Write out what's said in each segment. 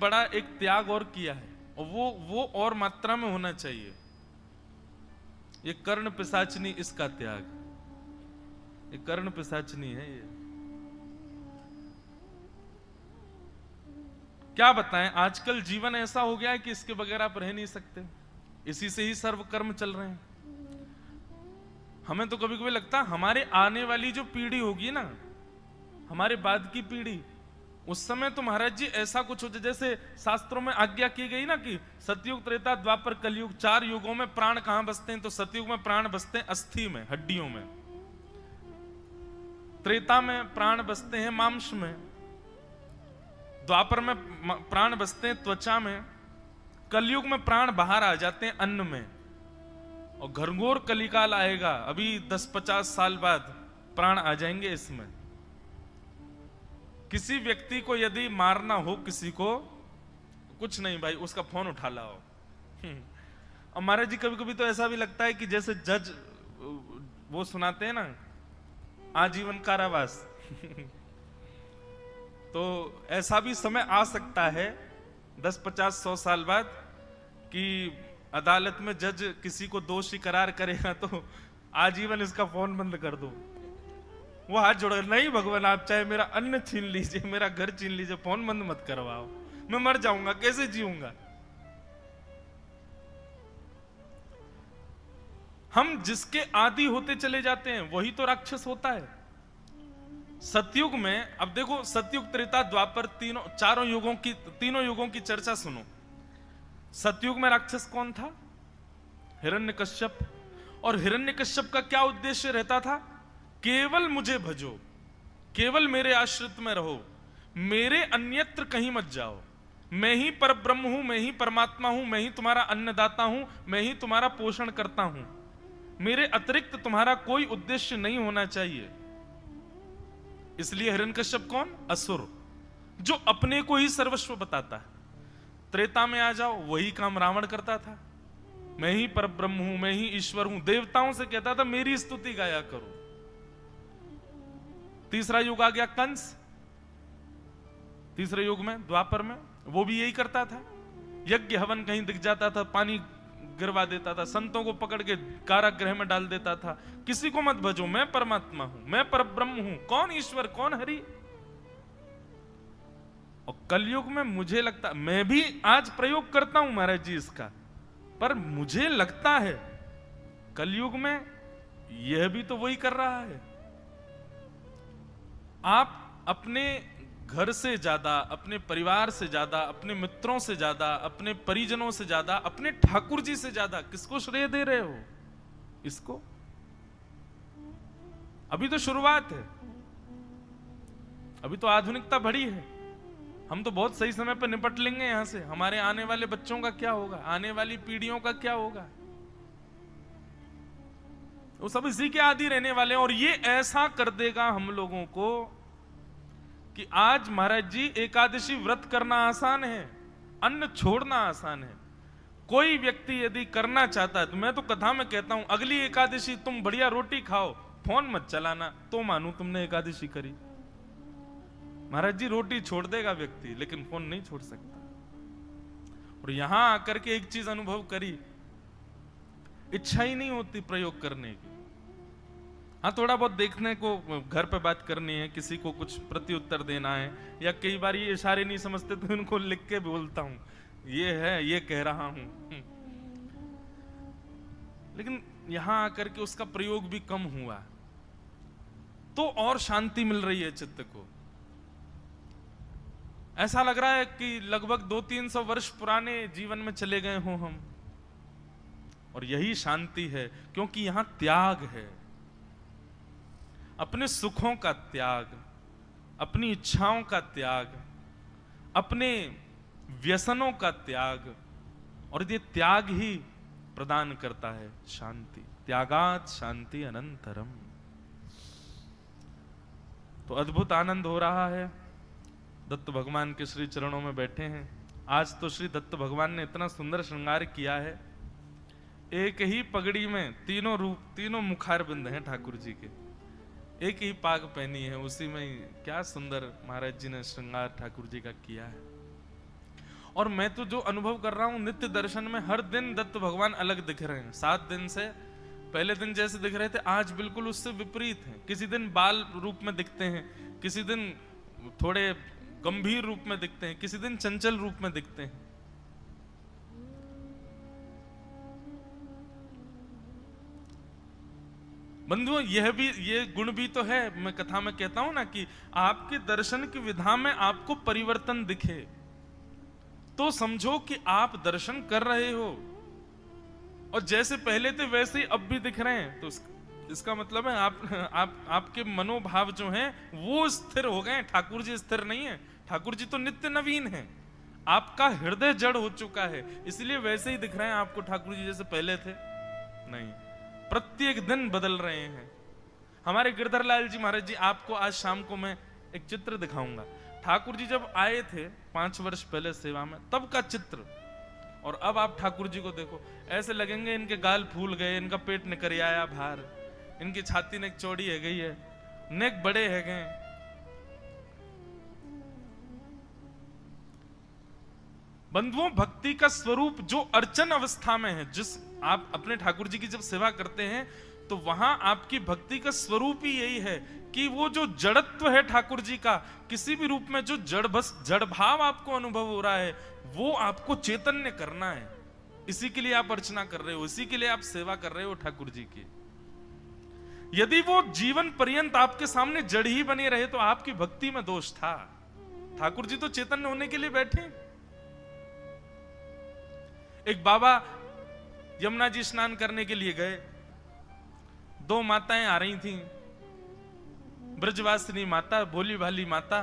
बड़ा एक त्याग और किया है, और वो और मात्रा में होना चाहिए। ये कर्ण पिशाचनी, इसका त्याग, ये कर्ण पिशाचनी है। ये क्या बताएं, आजकल जीवन ऐसा हो गया है कि इसके बगैर आप रह नहीं सकते। इसी से ही सर्व कर्म चल रहे हैं। हमें तो कभी कभी लगता है हमारे आने वाली जो पीढ़ी होगी ना, हमारे बाद की पीढ़ी, उस समय तो महाराज जी ऐसा कुछ हो जाए जैसे शास्त्रों में आज्ञा की गई ना कि सतयुग, त्रेता, द्वापर, कलयुग, 4 युगों में प्राण कहां बसते हैं? तो सतयुग में प्राण बसते हैं अस्थि में, हड्डियों में। त्रेता में प्राण बसते हैं मांस में। द्वापर में प्राण बसते हैं त्वचा में। कलयुग में प्राण बाहर आ जाते हैं अन्न में। और घनघोर कलिकाल आएगा, अभी 10-50 साल बाद प्राण आ जाएंगे इसमें। किसी व्यक्ति को यदि मारना हो, किसी को, कुछ नहीं भाई, उसका फोन उठा लाओ। और महाराज जी कभी कभी तो ऐसा भी लगता है कि जैसे जज वो सुनाते हैं ना, आजीवन कारावास। तो ऐसा भी समय आ सकता है 10-50-100 साल बाद कि अदालत में जज किसी को दोषी करार करेगा तो आजीवन इसका फोन बंद कर दो। वो हाथ जोड़कर, नहीं भगवान, आप चाहे मेरा अन्न छीन लीजिए, मेरा घर छीन लीजिए, फोन बंद मत करवाओ, मैं मर जाऊंगा, कैसे जीऊंगा। हम जिसके आदी होते चले जाते हैं वही तो राक्षस होता है। सतयुग में, अब देखो, सतयुग, त्रेता, द्वापर, चारों युगों की, तीनों युगों की चर्चा सुनो। सतयुग में राक्षस कौन था? हिरण्यकश्यप। और हिरण्यकश्यप का क्या उद्देश्य रहता था? केवल मुझे भजो, केवल मेरे आश्रित में रहो, मेरे अन्यत्र कहीं मत जाओ। मैं ही परब्रह्म हूं, मैं ही परमात्मा हूं, मैं ही तुम्हारा अन्नदाता हूं, मैं ही तुम्हारा पोषण करता हूं। मेरे अतिरिक्त तुम्हारा कोई उद्देश्य नहीं होना चाहिए। इसलिए हिरण्यकश्यप कौन? असुर, जो अपने को ही सर्वस्व बताता है। त्रेता में आ जाओ, वही काम रावण करता था। मैं ही परब्रह्म हूं, मैं ही ईश्वर हूं, देवताओं से कहता था मेरी स्तुति गाया करो। तीसरा युग आ गया कंस। तीसरे युग में, द्वापर में, वो भी यही करता था। यज्ञ हवन कहीं दिख जाता था, पानी गिरवा देता था, संतों को पकड़ के कारागृह में डाल देता था। किसी को मत भजो, मैं परमात्मा हूं, मैं परब्रह्म हूं। कौन ईश्वर, कौन हरि? और कलयुग में मुझे लगता, मैं भी आज प्रयोग करता हूं महाराज जी इसका, पर मुझे लगता है कलयुग में यह भी तो वही कर रहा है। आप अपने घर से ज्यादा, अपने परिवार से ज्यादा, अपने मित्रों से ज्यादा, अपने परिजनों से ज्यादा, अपने ठाकुर जी से ज्यादा किसको श्रेय दे रहे हो? इसको। अभी तो शुरुआत है, अभी तो आधुनिकता बढ़ी है। हम तो बहुत सही समय पर निपट लेंगे यहां से। हमारे आने वाले बच्चों का क्या होगा? आने वाली पीढ़ियों का क्या होगा? वो सब इसी के आदी रहने वाले हैं। और ये ऐसा कर देगा हम लोगों को कि आज महाराज जी एकादशी व्रत करना आसान है, अन्न छोड़ना आसान है। कोई व्यक्ति यदि करना चाहता है, तो मैं तो कथा में कहता हूं, अगली एकादशी तुम बढ़िया रोटी खाओ, फोन मत चलाना, तो मानू तुमने एकादशी करी। महाराज जी रोटी छोड़ देगा व्यक्ति, लेकिन फोन नहीं छोड़ सकता। और यहां आकर के एक चीज अनुभव करी, इच्छा ही नहीं होती प्रयोग करने की। हाँ, थोड़ा बहुत देखने को, घर पे बात करनी है, किसी को कुछ प्रति उत्तर देना है, या कई बार ये इशारे नहीं समझते तो इनको लिख के बोलता हूं, ये है, ये कह रहा हूं। लेकिन यहां आकर के उसका प्रयोग भी कम हुआ, तो और शांति मिल रही है चित्त को। ऐसा लग रहा है कि लगभग 200-300 वर्ष पुराने जीवन में चले गए हों हम। और यही शांति है, क्योंकि यहां त्याग है, अपने सुखों का त्याग, अपनी इच्छाओं का त्याग, अपने व्यसनों का त्याग। और ये त्याग ही प्रदान करता है शांति। त्यागात शांति अनंतरम। तो अद्भुत आनंद हो रहा है। दत्त भगवान के श्री चरणों में बैठे हैं। आज तो श्री दत्त भगवान ने इतना सुंदर श्रृंगार किया है। एक ही पगड़ी में तीनों रूप, तीनों मुखार बिंद हैं ठाकुर जी के। एक ही पाग पहनी है, उसी में ही क्या सुंदर महाराज जी ने श्रृंगार ठाकुर जी का किया है। और मैं तो जो अनुभव कर रहा हूं नित्य दर्शन में, हर दिन दत्त भगवान अलग दिख रहे हैं। 7 दिन से पहले दिन जैसे दिख रहे थे, आज बिल्कुल उससे विपरीत हैं। किसी दिन बाल रूप में दिखते हैं, किसी दिन थोड़े गंभीर रूप में दिखते हैं, किसी दिन चंचल रूप में दिखते हैं। बंधुओं, ये गुण भी तो है। मैं कथा में कहता हूं ना कि आपके दर्शन की विधा में आपको परिवर्तन दिखे तो समझो कि आप दर्शन कर रहे हो, और जैसे पहले थे वैसे ही अब भी दिख रहे हैं। तो इसका मतलब है आपके मनोभाव जो हैं वो स्थिर हो गए। ठाकुर जी स्थिर नहीं है, ठाकुर जी तो नित्य नवीन है। आपका हृदय जड़ हो चुका है, इसलिए वैसे ही दिख रहे हैं आपको ठाकुर जी जैसे पहले थे नहीं, प्रत्येक दिन बदल रहे हैं। हमारे गिरधर लाल जी महाराज जी, आपको आज शाम को मैं एक चित्र दिखाऊंगा। ठाकुर जी जब आए थे 5 वर्ष पहले सेवा में, तब का चित्र, और अब आप ठाकुर जी को देखो, ऐसे लगेंगे इनके गाल फूल गए, इनका पेट निकल आया बाहर, इनकी छाती नेक चौड़ी है गई है, नेक बड़े है गए। बंधुओं, भक्ति का स्वरूप जो अर्चन अवस्था में है, जिस आप अपने ठाकुर जी की जब सेवा करते हैं तो वहां आपकी भक्ति का स्वरूप ही यही है कि वो जो जड़त्व है ठाकुर जी का, किसी भी रूप में जो जड़ भाव आपको अनुभव हो रहा है, वो आपको चैतन्य करना है। इसी के लिए आप अर्चना कर रहे हो, इसी के लिए आप सेवा कर रहे हो ठाकुर जी की। यदि वो जीवन पर्यंत आपके सामने जड़ ही बने रहे तो आपकी भक्ति में दोष था। ठाकुर जी तो चैतन्य होने के लिए बैठे। एक बाबा यमुना जी स्नान करने के लिए गए, 2 माताएं आ रही थीं, ब्रजवासिनी माता, भोली भाली माता।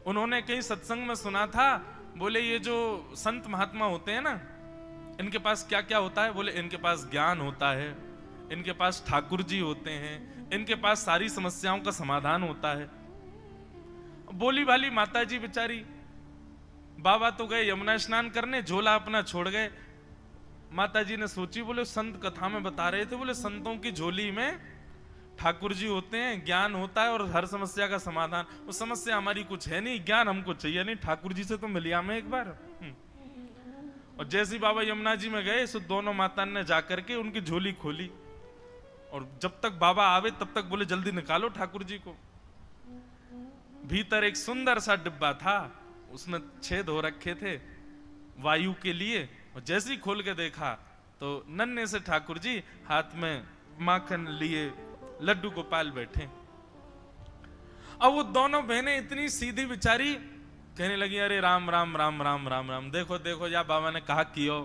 उन्होंने कहीं सत्संग में सुना था, बोले ये जो संत महात्मा होते हैं ना, इनके पास क्या क्या होता है? बोले इनके पास ज्ञान होता है, इनके पास ठाकुर जी होते हैं, इनके पास सारी समस्याओं का समाधान होता है। भोली भाली माता जी बेचारी, बाबा तो गए यमुना स्नान करने, झोला अपना छोड़ गए। माता जी ने सोची, बोले संत कथा में बता रहे थे, बोले संतों की झोली में ठाकुर जी होते हैं, ज्ञान होता है और हर समस्या का समाधान। वो समस्या हमारी कुछ है नहीं, ज्ञान हमको चाहिए नहीं, ठाकुर जी से तो मिल लिया मैं एक बार। और जैसे ही बाबा यमुना जी में गए, सो दोनों माता ने जाकर के उनकी झोली खोली, और जब तक बाबा आवे तब तक बोले जल्दी निकालो ठाकुर जी को। भीतर एक सुंदर सा डिब्बा था, उसमें छेद हो रखे थे वायु के लिए, और जैसे ही खोल के देखा तो नन्हे से ठाकुर जी हाथ में माखन लिए लड्डू गोपाल बैठे। अब वो दोनों बहनें इतनी सीधी बेचारी कहने लगी, अरे राम राम राम राम राम राम, देखो देखो या बाबा ने कहा कियो।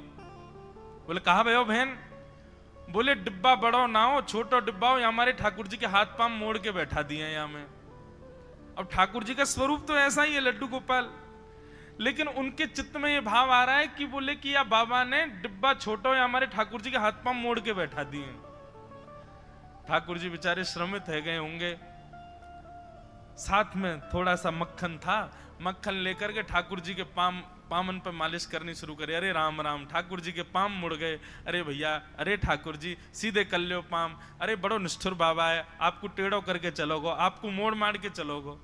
बोले कहा भयो बहन? बोले डिब्बा बड़ो ना हो, छोटो डिब्बा हो, हमारे ठाकुर जी के हाथ पांव मोड़ के बैठा दिए यहाँ में। अब ठाकुर जी का स्वरूप तो ऐसा ही है, लड्डू गोपाल, लेकिन उनके चित्त में ये भाव आ रहा है कि बोले कि या बाबा ने डिब्बा छोटो या हमारे ठाकुर जी के हाथ पांव मोड़ के बैठा दिए। ठाकुर जी बेचारे श्रमित है गए होंगे, साथ में थोड़ा सा मक्खन था, मक्खन लेकर के ठाकुर जी के पामन पर मालिश करनी शुरू करी। अरे राम राम, ठाकुर जी के पाम मुड़ गए। अरे भैया, अरे ठाकुर जी सीधे कर लो पाम, अरे बड़ो निष्ठुर बाबा है, आपको टेढ़ो करके चलोगो, आपको मोड़ मार के चलोगो।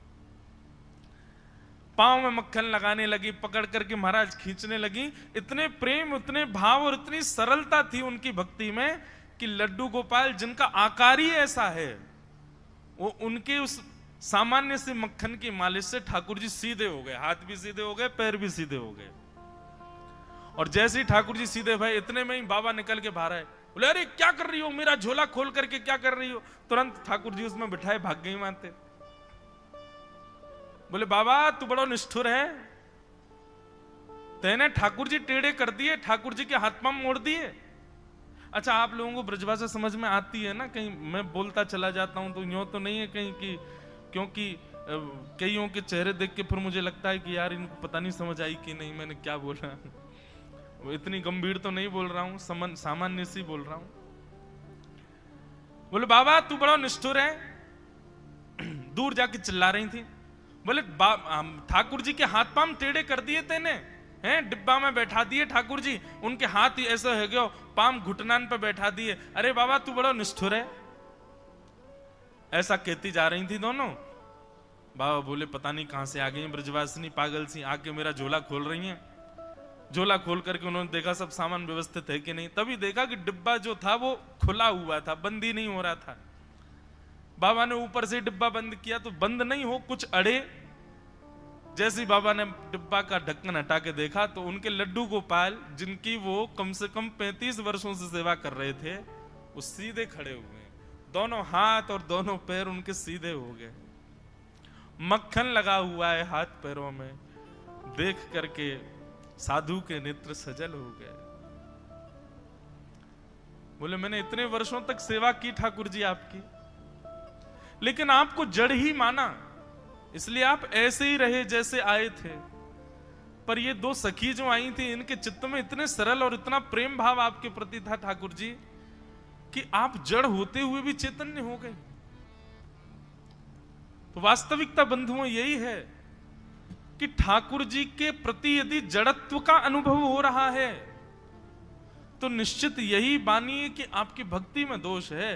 पांव में मक्खन लगाने लगी, पकड़ करके महाराज खींचने लगी। इतने प्रेम, इतने भाव और इतनी सरलता थी उनकी भक्ति में कि लड्डू गोपाल जिनका आकार ही ऐसा है, वो उनके उस सामान्य से मक्खन की मालिश से ठाकुर जी सीधे हो गए, हाथ भी सीधे हो गए, पैर भी सीधे हो गए। और जैसे ही ठाकुर जी सीधे भाई, इतने में ही बाबा निकल के बाहर आए। बोले अरे क्या कर रही हो, मेरा झोला खोल करके क्या कर रही हो? तुरंत ठाकुर जी उसमें बिठाए भाग गई मानते। बोले बाबा तू बड़ा निष्ठुर है, तेने ठाकुर जी टेढ़े कर दिए, ठाकुर जी के हाथ पांव मोड़ दिए। अच्छा, आप लोगों को ब्रजभाषा समझ में आती है ना? कहीं मैं बोलता चला जाता हूं तो यूं तो नहीं है कहीं की, क्योंकि कईयों के चेहरे देख के फिर मुझे लगता है कि यार इनको पता नहीं समझ आई कि नहीं मैंने क्या बोला। वो इतनी गंभीर तो नहीं बोल रहा हूं, सामान्य सी बोल रहा हूं। बोले बाबा तू बड़ा निष्ठुर है, दूर जाके चिल्ला रही थी। बोले ठाकुर जी के हाथ पांव टेढ़े कर दिए तेने, हैं डिब्बा में बैठा दिए ठाकुर जी, उनके हाथ ही ऐसे हो गए, पांव घुटनान पे बैठा दिए। अरे बाबा तू बड़ा निष्ठुर है। ऐसा कहती जा रही थी दोनों। बाबा बोले पता नहीं कहां से आ गई ब्रजवासिनी पागल सी, आके मेरा झोला खोल रही हैं। झोला खोल करके उन्होंने देखा सब सामान व्यवस्थित है कि नहीं, तभी देखा कि डिब्बा जो था वो खुला हुआ था, बंद ही नहीं हो रहा था। बाबा ने ऊपर से डिब्बा बंद किया तो बंद नहीं हो, कुछ अड़े। जैसे बाबा ने डिब्बा का ढक्कन हटा के देखा तो उनके लड्डू गोपाल, जिनकी वो कम से कम 35 वर्षों से सेवा कर रहे थे, वो सीधे खड़े हुए, दोनों हाथ और दोनों पैर उनके सीधे हो गए, मक्खन लगा हुआ है हाथ पैरों में। देख करके साधु के नेत्र सजल हो गए। बोले मैंने इतने वर्षों तक सेवा की ठाकुर जी आपकी, लेकिन आपको जड़ ही माना, इसलिए आप ऐसे ही रहे जैसे आए थे। पर ये दो सखी जो आई थी, इनके चित्त में इतने सरल और इतना प्रेम भाव आपके प्रति था ठाकुर जी, कि आप जड़ होते हुए भी चैतन्य हो गए। तो वास्तविकता बंधुओं यही है कि ठाकुर जी के प्रति यदि जड़त्व का अनुभव हो रहा है तो निश्चित यही मानिए कि आपकी भक्ति में दोष है।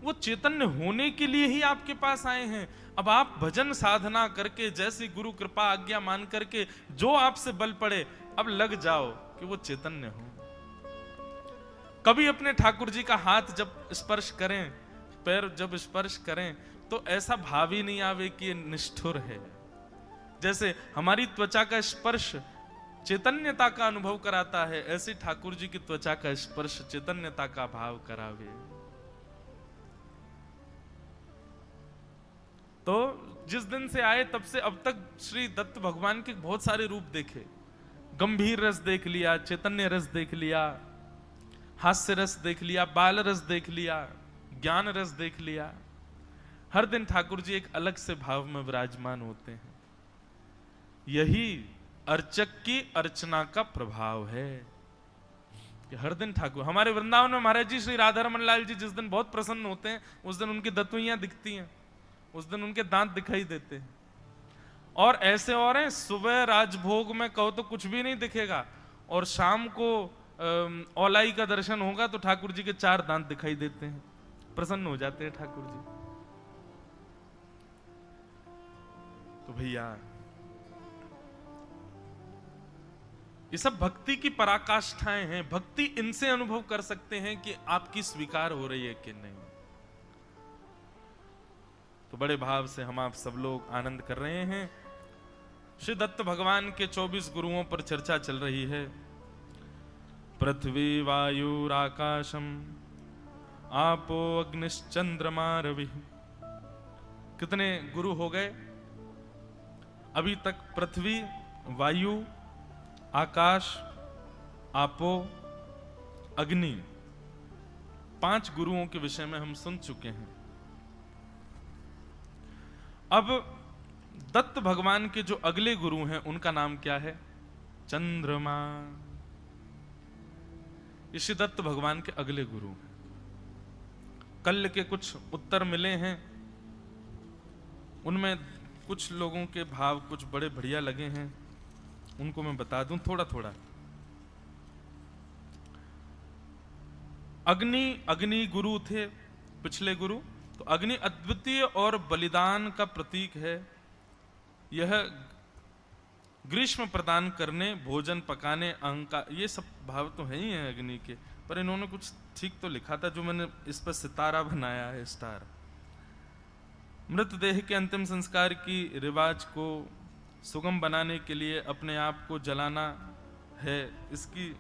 वो चैतन्य होने के लिए ही आपके पास आए हैं। अब आप भजन साधना करके, जैसी गुरु कृपा आज्ञा मान करके जो आपसे बल पड़े, अब लग जाओ कि वो चैतन्य हो। कभी अपने ठाकुर जी का हाथ जब स्पर्श करें, पैर जब स्पर्श करें, तो ऐसा भाव ही नहीं आवे कि ये निष्ठुर है। जैसे हमारी त्वचा का स्पर्श चैतन्यता का अनुभव कराता है, ऐसे ठाकुर जी की त्वचा का स्पर्श चैतन्यता का भाव करावे। तो जिस दिन से आए तब से अब तक श्री दत्त भगवान के बहुत सारे रूप देखे। गंभीर रस देख लिया, चैतन्य रस देख लिया, हास्य रस देख लिया, बाल रस देख लिया, ज्ञान रस देख लिया। हर दिन ठाकुर जी एक अलग से भाव में विराजमान होते हैं। यही अर्चक की अर्चना का प्रभाव है कि हर दिन ठाकुर, हमारे वृंदावन में महाराज जी श्री राधा रमन लाल जी जिस दिन बहुत प्रसन्न होते हैं, उस दिन उनकी दतुइयां दिखती हैं, उस दिन उनके दांत दिखाई देते हैं। और ऐसे और हैं, सुबह राजभोग में कहो तो कुछ भी नहीं दिखेगा, और शाम को औलाई का दर्शन होगा तो ठाकुर जी के 4 दांत दिखाई देते हैं, प्रसन्न हो जाते हैं ठाकुर जी। तो भैया ये सब भक्ति की पराकाष्ठाएं हैं। भक्ति इनसे अनुभव कर सकते हैं कि आपकी स्वीकार हो रही है कि नहीं। तो बड़े भाव से हम आप सब लोग आनंद कर रहे हैं। श्री दत्त भगवान के 24 गुरुओं पर चर्चा चल रही है। पृथ्वी वायु आकाशम आपो अग्निश्चंद्रमा रवि। कितने गुरु हो गए अभी तक? पृथ्वी, वायु, आकाश, आपो, अग्नि, 5 गुरुओं के विषय में हम सुन चुके हैं। अब दत्त भगवान के जो अगले गुरु हैं उनका नाम क्या है? चंद्रमा। इसी दत्त भगवान के अगले गुरु हैं। कल के कुछ उत्तर मिले हैं, उनमें कुछ लोगों के भाव कुछ बड़े बढ़िया लगे हैं, उनको मैं बता दूं थोड़ा थोड़ा। अग्नि गुरु थे पिछले गुरु। तो अग्नि अद्वितीय और बलिदान का प्रतीक है। यह ग्रीष्म प्रदान करने, भोजन पकाने, अहंकार, ये सब भाव तो है ही है अग्नि के। पर इन्होंने कुछ ठीक तो लिखा था, जो मैंने इस पर सितारा बनाया है, स्टार। मृतदेह के अंतिम संस्कार की रिवाज को सुगम बनाने के लिए अपने आप को जलाना है। इसकी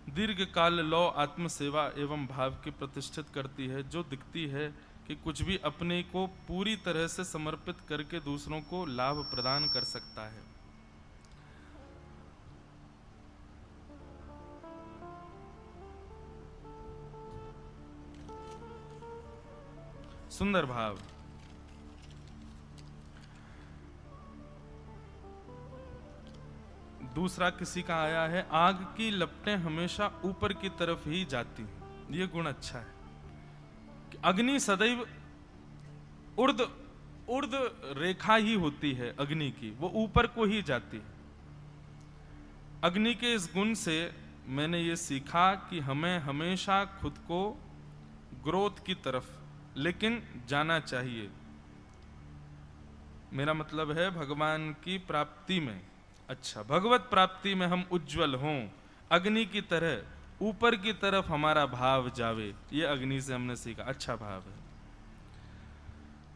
दीर्घ काल लौ आत्म सेवा एवं भाव की प्रतिष्ठित करती है, जो दिखती है कि कुछ भी अपने को पूरी तरह से समर्पित करके दूसरों को लाभ प्रदान कर सकता है। सुंदर भाव। दूसरा किसी का आया है, आग की लपटें हमेशा ऊपर की तरफ ही जाती हैं। ये गुण अच्छा है कि अग्नि सदैव ऊर्ध्व रेखा ही होती है अग्नि की, वो ऊपर को ही जाती है। अग्नि के इस गुण से मैंने ये सीखा कि हमें हमेशा खुद को ग्रोथ की तरफ लेकिन जाना चाहिए। मेरा मतलब है भगवान की प्राप्ति में। अच्छा, भगवत प्राप्ति में हम उज्जवल हों, अग्नि की तरह ऊपर की तरफ हमारा भाव जावे, ये अग्नि से हमने सीखा। अच्छा भाव है।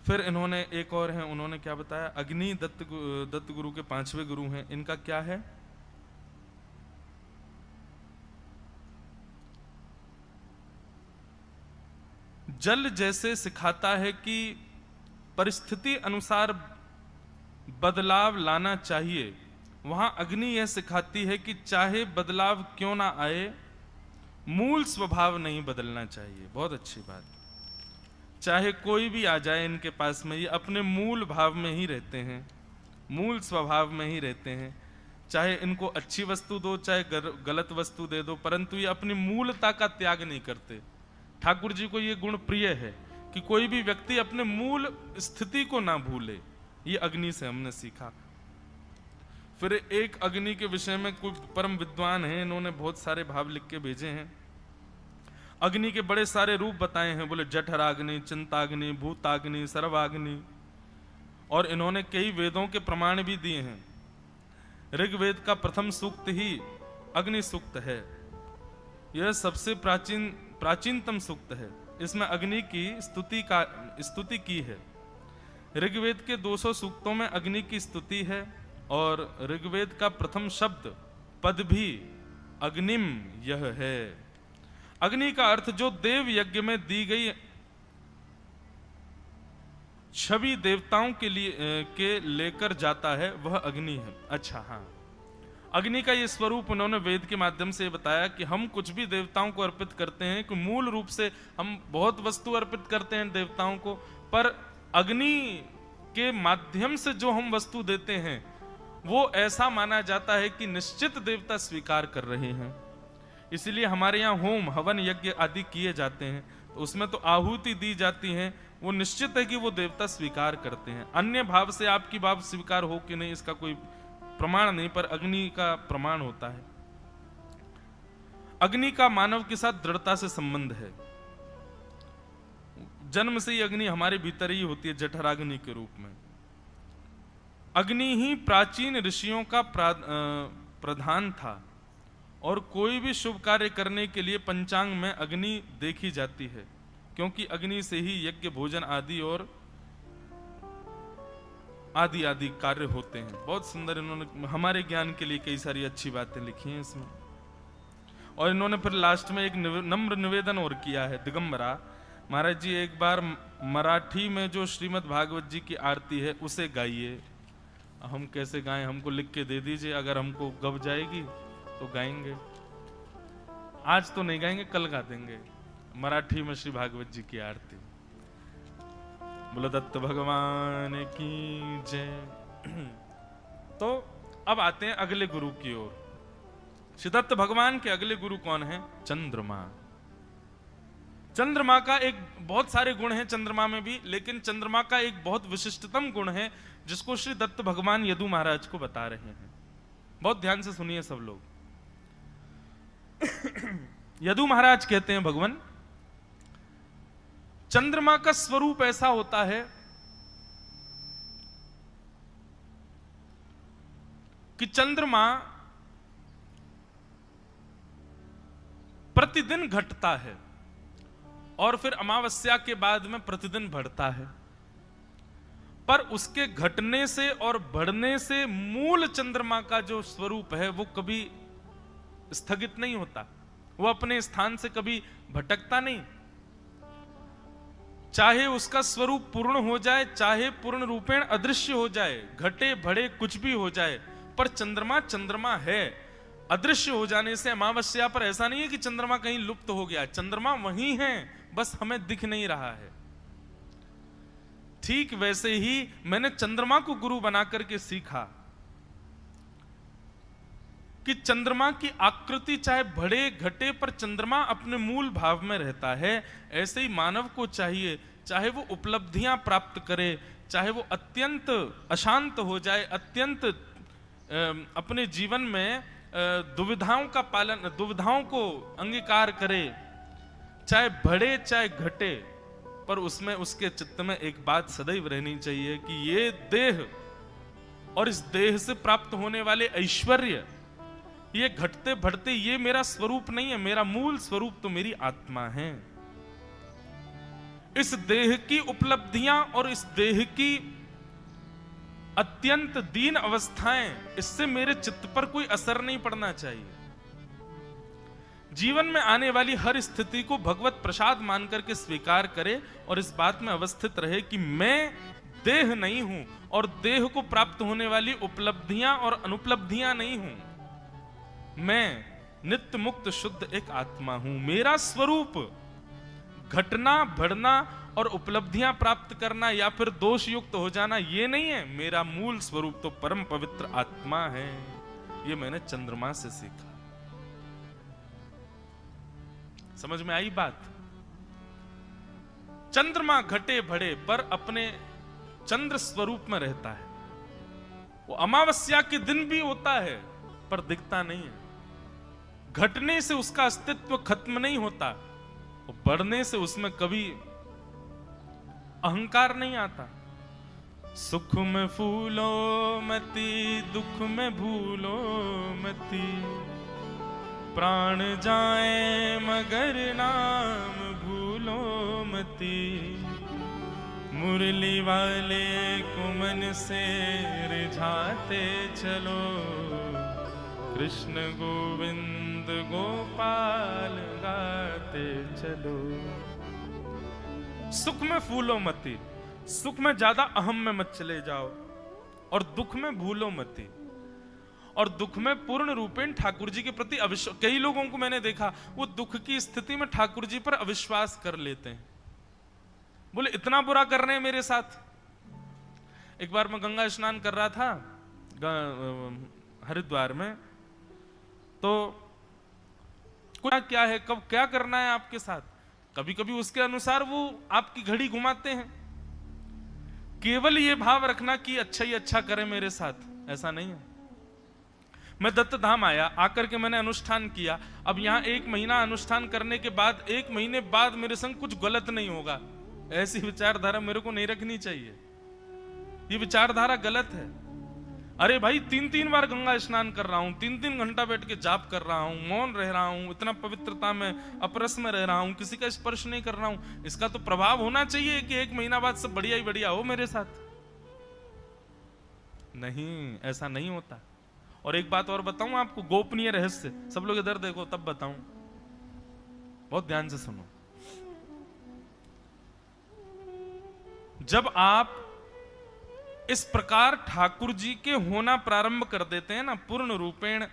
फिर इन्होंने एक और है, उन्होंने क्या बताया, अग्नि दत्त गुरु के 5वें गुरु हैं, इनका क्या है? जल जैसे सिखाता है कि परिस्थिति अनुसार बदलाव लाना चाहिए, वहां अग्नि यह सिखाती है कि चाहे बदलाव क्यों ना आए, मूल स्वभाव नहीं बदलना चाहिए। बहुत अच्छी बात। चाहे कोई भी आ जाए इनके पास में, ये अपने मूल भाव में ही रहते हैं, मूल स्वभाव में ही रहते हैं। चाहे इनको अच्छी वस्तु दो, चाहे गलत वस्तु दे दो, परंतु ये अपनी मूलता का त्याग नहीं करते। ठाकुर जी को ये गुण प्रिय है कि कोई भी व्यक्ति अपने मूल स्थिति को ना भूले। ये अग्नि से हमने सीखा। फिर एक अग्नि के विषय में कोई परम विद्वान है, इन्होंने बहुत सारे भाव लिख के भेजे हैं। अग्नि के बड़े सारे रूप बताए हैं, बोले जठराग्नि, चिंताग्नि, भूताग्नि, सर्वाग्नि, और इन्होंने कई वेदों के प्रमाण भी दिए हैं। ऋग्वेद का प्रथम सूक्त ही अग्नि सूक्त है। यह सबसे प्राचीनतम सूक्त है। इसमें अग्नि की स्तुति की है। ऋग्वेद के 200 सूक्तों में अग्नि की स्तुति है, और ऋग्वेद का प्रथम शब्द पद भी अग्निम यह है। अग्नि का अर्थ जो देव यज्ञ में दी गई छवि देवताओं के लेकर जाता है, वह अग्नि है। अच्छा हाँ, अग्नि का ये स्वरूप उन्होंने वेद के माध्यम से बताया कि हम कुछ भी देवताओं को अर्पित करते हैं, कि मूल रूप से हम बहुत वस्तु अर्पित करते हैं देवताओं को, पर अग्नि के माध्यम से जो हम वस्तु देते हैं वो ऐसा माना जाता है कि निश्चित देवता स्वीकार कर रहे हैं। इसलिए हमारे यहाँ होम हवन यज्ञ आदि किए जाते हैं, तो उसमें तो आहुति दी जाती है, वो निश्चित है कि वो देवता स्वीकार करते हैं। अन्य भाव से आपकी भाव स्वीकार हो कि नहीं इसका कोई प्रमाण नहीं, पर अग्नि का प्रमाण होता है। अग्नि का मानव के साथ दृढ़ता से संबंध है। जन्म से ही अग्नि हमारे भीतर ही होती है, जठराग्नि के रूप में। अग्नि ही प्राचीन ऋषियों का प्रधान था, और कोई भी शुभ कार्य करने के लिए पंचांग में अग्नि देखी जाती है, क्योंकि अग्नि से ही यज्ञ, भोजन आदि और आदि आदि कार्य होते हैं। बहुत सुंदर इन्होंने हमारे ज्ञान के लिए कई सारी अच्छी बातें लिखी हैं इसमें। और इन्होंने फिर लास्ट में एक नम्र निवेदन और किया है। दिगंबरा महाराज जी, एक बार मराठी में जो श्रीमद् भागवत जी की आरती है उसे गाइए। हम कैसे गाएं, हमको लिख के दे दीजिए, अगर हमको गब जाएगी तो गाएंगे। आज तो नहीं गाएंगे, कल गा देंगे मराठी में श्री भागवत जी की आरती। बोलो दत्त भगवान की जय। तो अब आते हैं अगले गुरु की ओर। श्री दत्त भगवान के अगले गुरु कौन है? चंद्रमा। चंद्रमा का एक बहुत सारे गुण हैं चंद्रमा में भी, लेकिन चंद्रमा का एक बहुत विशिष्टतम गुण है जिसको श्री दत्त भगवान यदु महाराज को बता रहे हैं। बहुत ध्यान से सुनिए सब लोग। यदु महाराज कहते हैं, भगवान चंद्रमा का स्वरूप ऐसा होता है कि चंद्रमा प्रतिदिन घटता है और फिर अमावस्या के बाद में प्रतिदिन बढ़ता है, पर उसके घटने से और बढ़ने से मूल चंद्रमा का जो स्वरूप है वो कभी स्थगित नहीं होता, वो अपने स्थान से कभी भटकता नहीं। चाहे उसका स्वरूप पूर्ण हो जाए, चाहे पूर्ण रूपेण अदृश्य हो जाए, घटे बढ़े कुछ भी हो जाए, पर चंद्रमा चंद्रमा है। अदृश्य हो जाने से अमावस्या पर ऐसा नहीं है कि चंद्रमा कहीं लुप्त हो गया, चंद्रमा वहीं है, बस हमें दिख नहीं रहा है। ठीक वैसे ही मैंने चंद्रमा को गुरु बना करके सीखा कि चंद्रमा की आकृति चाहे बढ़े घटे, पर चंद्रमा अपने मूल भाव में रहता है। ऐसे ही मानव को चाहिए, चाहे वो उपलब्धियां प्राप्त करे, चाहे वो अत्यंत अशांत हो जाए, अत्यंत अपने जीवन में दुविधाओं का पालन, दुविधाओं को अंगीकार करे, चाहे बढ़े चाहे घटे, पर उसमें उसके चित्त में एक बात सदैव रहनी चाहिए कि ये देह और इस देह से प्राप्त होने वाले ऐश्वर्य, ये घटते बढ़ते, ये मेरा स्वरूप नहीं है। मेरा मूल स्वरूप तो मेरी आत्मा है। इस देह की उपलब्धियां और इस देह की अत्यंत दीन अवस्थाएं, इससे मेरे चित्त पर कोई असर नहीं पड़ना चाहिए। जीवन में आने वाली हर स्थिति को भगवत प्रसाद मान करके स्वीकार करे और इस बात में अवस्थित रहे कि मैं देह नहीं हूं और देह को प्राप्त होने वाली उपलब्धियां और अनुपलब्धियां नहीं हूं। मैं नित्य मुक्त शुद्ध एक आत्मा हूं। मेरा स्वरूप घटना बढ़ना और उपलब्धियां प्राप्त करना या फिर दोष युक्त हो जाना ये नहीं है। मेरा मूल स्वरूप तो परम पवित्र आत्मा है। ये मैंने चंद्रमा से सीखा। समझ में आई बात? चंद्रमा घटे बढ़े पर अपने चंद्र स्वरूप में रहता है। वो अमावस्या के दिन भी होता है पर दिखता नहीं है। घटने से उसका अस्तित्व खत्म नहीं होता, बढ़ने से उसमें कभी अहंकार नहीं आता। सुख में फूलो मती, दुख में भूलो मती, प्राण जाए मगर नाम भूलो मती, मुरली वाले कुमन से रिझाते चलो, कृष्ण गोविंद गोपाल गाते चलो। सुख में फूलो मती, सुख में ज्यादा अहम में मत चले जाओ और दुख में भूलो मती। और दुख में पूर्ण रूपेण ठाकुर जी के प्रति अविश्वास। कई लोगों को मैंने देखा वो दुख की स्थिति में ठाकुर जी पर अविश्वास कर लेते हैं। बोले इतना बुरा कर रहे हैं मेरे साथ। एक बार मैं गंगा स्नान कर रहा था हरिद्वार में, तो क्या है, कब क्या करना है आपके साथ, कभी कभी उसके अनुसार वो आपकी घड़ी घुमाते हैं। केवल ये भाव रखना कि अच्छा ही अच्छा करे मेरे साथ, ऐसा नहीं है। मैं दत्त धाम आया, आकर के मैंने अनुष्ठान किया। अब यहां 1 महीना अनुष्ठान करने के बाद 1 महीने बाद मेरे संग कुछ गलत नहीं होगा, ऐसी विचारधारा मेरे को नहीं रखनी चाहिए। ये विचारधारा गलत है। अरे भाई 3-3 बार गंगा स्नान कर रहा हूं, 3-3 घंटा बैठ के जाप कर रहा हूं, मौन रह रहा हूं, इतना पवित्रता में अपरस में रह रहा हूं, किसी का स्पर्श नहीं कर रहा हूं। इसका तो प्रभाव होना चाहिए कि 1 महीना बाद सब बढ़िया ही बढ़िया हो मेरे साथ। नहीं, ऐसा नहीं होता। और एक बात और बताऊं आपको, गोपनीय रहस्य, सब लोग इधर देखो तब बताऊं, बहुत ध्यान से सुनो। जब आप इस प्रकार ठाकुर जी के होना प्रारंभ कर देते हैं ना, पूर्ण रूपेण,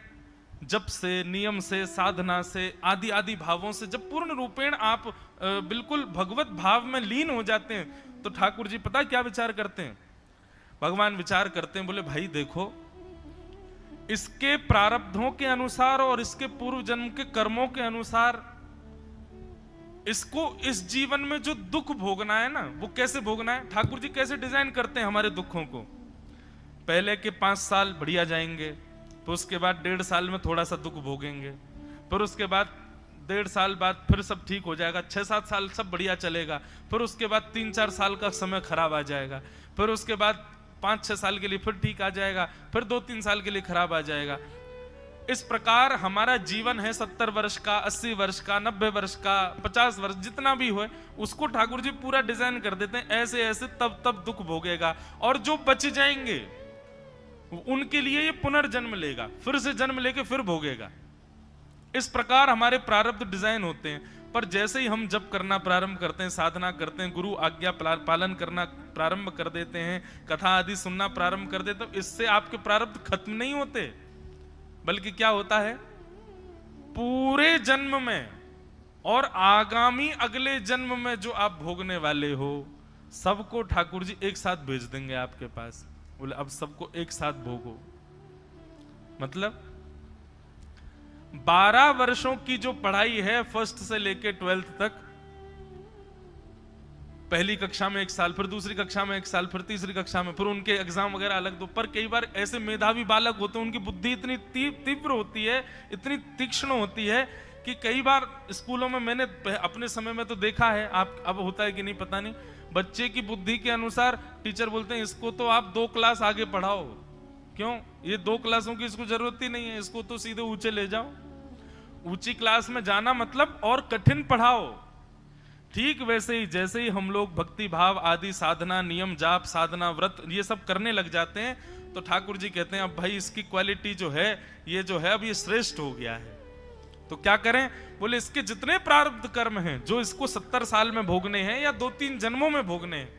जप से, नियम से, साधना से, आदि आदि भावों से, जब पूर्ण रूपेण आप बिल्कुल भगवत भाव में लीन हो जाते हैं, तो ठाकुर जी पता क्या विचार करते हैं? भगवान विचार करते हैं, बोले भाई देखो, इसके प्रारब्धों के अनुसार और इसके पूर्व जन्म के कर्मों के अनुसार इसको इस जीवन में जो दुख भोगना है ना, वो कैसे भोगना है, ठाकुर जी कैसे डिजाइन करते हैं हमारे दुखों को। पहले के 5 साल बढ़िया जाएंगे, तो उसके बाद 1.5 साल में थोड़ा सा दुख भोगेंगे, फिर उसके बाद 1.5 साल बाद फिर सब ठीक हो जाएगा, 6-7 साल सब बढ़िया चलेगा, फिर उसके बाद 3-4 साल का समय खराब आ जाएगा, फिर उसके बाद 5-6 साल के लिए फिर ठीक आ जाएगा, फिर 2-3 साल के लिए खराब आ जाएगा। इस प्रकार हमारा जीवन है 70 वर्ष का, 80 वर्ष का, 90 वर्ष का, 50 वर्ष, जितना भी हो, उसको ठाकुर जी पूरा डिजाइन कर देते हैं ऐसे ऐसे, तब तब दुख भोगेगा। और जो बच जाएंगे उनके लिए ये पुनर्जन्म लेगा, फिर से जन्म लेके फिर भोगेगा। इस प्रकार हमारे प्रारब्ध डिजाइन होते हैं। पर जैसे ही हम जप करना प्रारंभ करते हैं, साधना करते हैं, गुरु आज्ञा पालन करना प्रारंभ कर देते हैं, कथा आदि सुनना प्रारंभ कर देते हैं, तो इससे आपके प्रारब्ध खत्म नहीं होते, बल्कि क्या होता है, पूरे जन्म में और आगामी अगले जन्म में जो आप भोगने वाले हो, सबको ठाकुर जी एक साथ भेज देंगे आपके पास। बोले अब सबको एक साथ भोगो। मतलब 12 वर्षों की जो पढ़ाई है, 1st से लेके 12th तक, पहली कक्षा में 1 साल, फिर दूसरी कक्षा में 1 साल, फिर तीसरी कक्षा में, फिर उनके एग्जाम वगैरह अलग दो। पर कई बार ऐसे मेधावी बालक होते हैं, उनकी बुद्धि इतनी तीव्र होती है, इतनी तीक्ष्ण होती है कि कई बार स्कूलों में मैंने अपने समय में तो देखा है, आप अब होता है कि नहीं पता नहीं, बच्चे की बुद्धि के अनुसार टीचर बोलते हैं इसको तो आप 2 क्लास आगे पढ़ाओ। क्यों? ये 2 क्लासों की इसको जरूरत ही नहीं है, इसको तो सीधे ऊंचे ले जाओ। ऊंची क्लास में जाना मतलब और कठिन पढ़ाओ। ठीक वैसे ही जैसे ही हम लोग भक्ति भाव आदि साधना, नियम जाप, साधना, व्रत ये सब करने लग जाते हैं, तो ठाकुर जी कहते हैं अब भाई इसकी क्वालिटी जो है, ये जो है अब ये श्रेष्ठ हो गया है। तो क्या करें? बोले इसके जितने प्रारब्ध कर्म हैं जो इसको 70 साल में भोगने हैं या 2-3 जन्मों में भोगने हैं,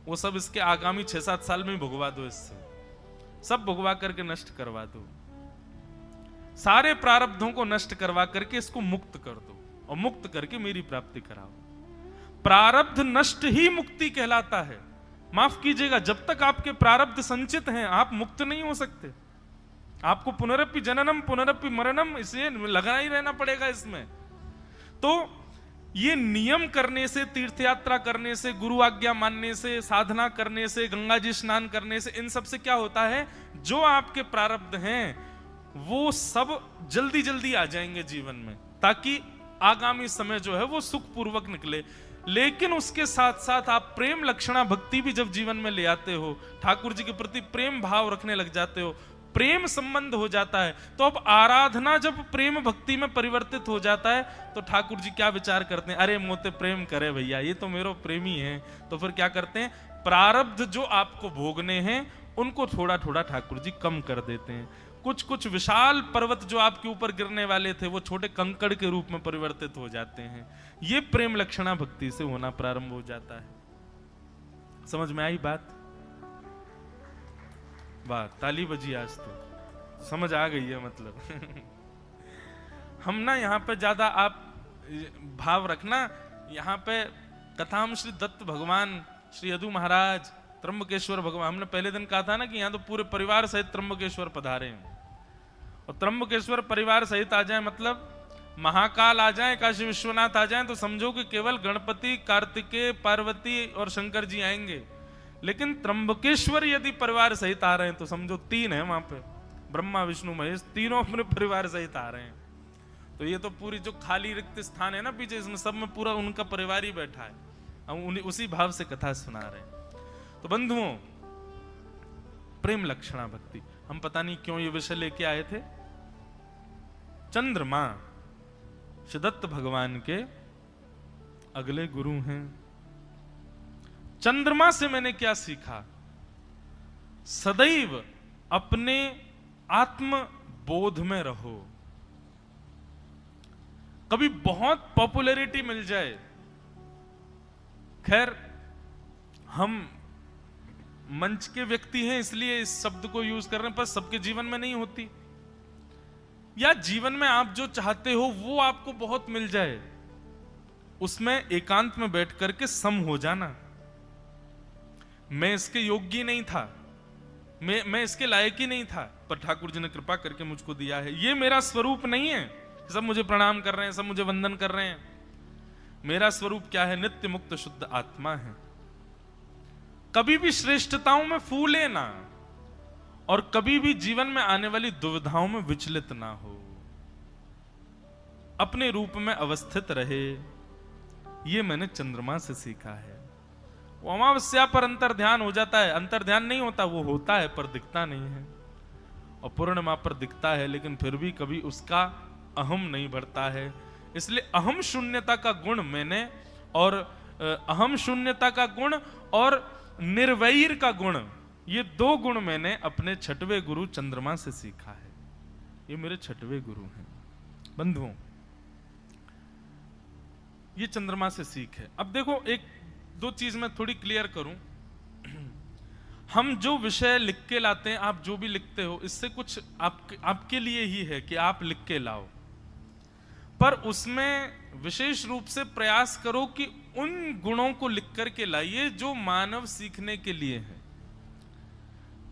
वो सब इसके आगामी 6-7 साल में भुगवा दो, इससे सब भुगवा करके नष्ट करवा दो। सारे प्रारब्धों को नष्ट करवा करके इसको मुक्त कर दो और मुक्त करके मेरी प्राप्ति कराओ। प्रारब्ध नष्ट ही मुक्ति कहलाता है। माफ कीजिएगा, जब तक आपके प्रारब्ध संचित हैं आप मुक्त नहीं हो सकते। आपको पुनरपि जननम पुनरपि मरणम इसे लगा ही रहना पड़ेगा इसमें। तो ये नियम करने से, तीर्थ यात्रा करने से, गुरु आज्ञा मानने से, साधना करने से, गंगा जी स्नान करने से, इन सब से क्या होता है, जो आपके प्रारब्ध हैं वो सब जल्दी जल्दी आ जाएंगे जीवन में, ताकि आगामी समय जो है वो सुखपूर्वक निकले। लेकिन उसके साथ साथ आप प्रेम लक्षणा भक्ति भी जब जीवन में ले आते हो, ठाकुर जी के प्रति प्रेम भाव रखने लग जाते हो, प्रेम संबंध हो जाता है, तो अब आराधना जब प्रेम भक्ति में परिवर्तित हो जाता है, तो ठाकुर जी क्या विचार करते हैं, अरे मोते प्रेम करे भैया, ये तो मेरो प्रेमी है। तो फिर क्या करते हैं, प्रारब्ध जो आपको भोगने हैं उनको थोड़ा थोड़ा ठाकुर जी कम कर देते हैं। कुछ कुछ विशाल पर्वत जो आपके ऊपर गिरने वाले थे वो छोटे कंकड़ के रूप में परिवर्तित हो जाते हैं। ये प्रेम लक्षणा भक्ति से होना प्रारंभ हो जाता है। समझ में आई बात? वाह, ताली बजी आज तो, समझ आ गई है मतलब। हम ना यहाँ पे ज्यादा आप भाव रखना, यहाँ पे कथा हम श्री दत्त भगवान, श्री यदु महाराज, त्र्यंबकेश्वर भगवान, हमने पहले दिन कहा था ना कि यहाँ तो पूरे परिवार सहित त्र्यंबकेश्वर पधारे हैं। और त्र्यंबकेश्वर परिवार सहित आ जाए मतलब महाकाल आ जाए, काशी विश्वनाथ आ जाए, तो समझो कि केवल गणपति, कार्तिकेय, पार्वती और शंकर जी आएंगे। लेकिन त्र्यंबकेश्वर यदि परिवार सहित आ रहे हैं तो समझो 3 है वहां पे, ब्रह्मा विष्णु महेश, तीनों अपने परिवार सहित आ रहे हैं। तो ये तो पूरी जो खाली रिक्त स्थान है ना पीछे, इसमें सब में पूरा उनका परिवार ही बैठा है। हम उसी भाव से कथा सुना रहे हैं। तो बंधुओं, प्रेम लक्षणा भक्ति, हम पता नहीं क्यों ये विषय लेके आए थे। चंद्रमा श्री दत्त भगवान के अगले गुरु हैं। चंद्रमा से मैंने क्या सीखा, सदैव अपने आत्म बोध में रहो। कभी बहुत पॉपुलैरिटी मिल जाए, खैर हम मंच के व्यक्ति हैं इसलिए इस शब्द को यूज कर रहे हैं, पर सबके जीवन में नहीं होती। या जीवन में आप जो चाहते हो वो आपको बहुत मिल जाए, उसमें एकांत में बैठ करके सम हो जाना। मैं इसके योग्य नहीं था, मैं इसके लायक ही नहीं था, पर ठाकुर जी ने कृपा करके मुझको दिया है। ये मेरा स्वरूप नहीं है, सब मुझे प्रणाम कर रहे हैं, सब मुझे वंदन कर रहे हैं। मेरा स्वरूप क्या है? नित्य मुक्त शुद्ध आत्मा है। कभी भी श्रेष्ठताओं में फूले ना, और कभी भी जीवन में आने वाली दुविधाओं में विचलित ना हो, अपने रूप में अवस्थित रहे। ये मैंने चंद्रमा से सीखा है। वो अमावस्या पर अंतर ध्यान हो जाता है, अंतर ध्यान नहीं होता, वो होता है पर दिखता नहीं है, और पूर्णिमा पर दिखता है, लेकिन फिर भी कभी उसका अहम नहीं बढ़ता है। इसलिए अहम शून्यता का गुण मैंने, और अहम शून्यता का गुण और निर्वैर का गुण, ये 2 गुण मैंने अपने 6वें गुरु चंद्रमा से सीखा है। ये मेरे 6वें गुरु हैं बंधुओं, ये चंद्रमा से सीख है। अब देखो, 1-2 चीज मैं थोड़ी क्लियर करूं। हम जो विषय लिख के लाते हैं, आप जो भी लिखते हो, इससे कुछ आपके लिए ही है कि आप लिख के लाओ, पर उसमें विशेष रूप से प्रयास करो कि उन गुणों को लिख करके लाइए जो मानव सीखने के लिए है।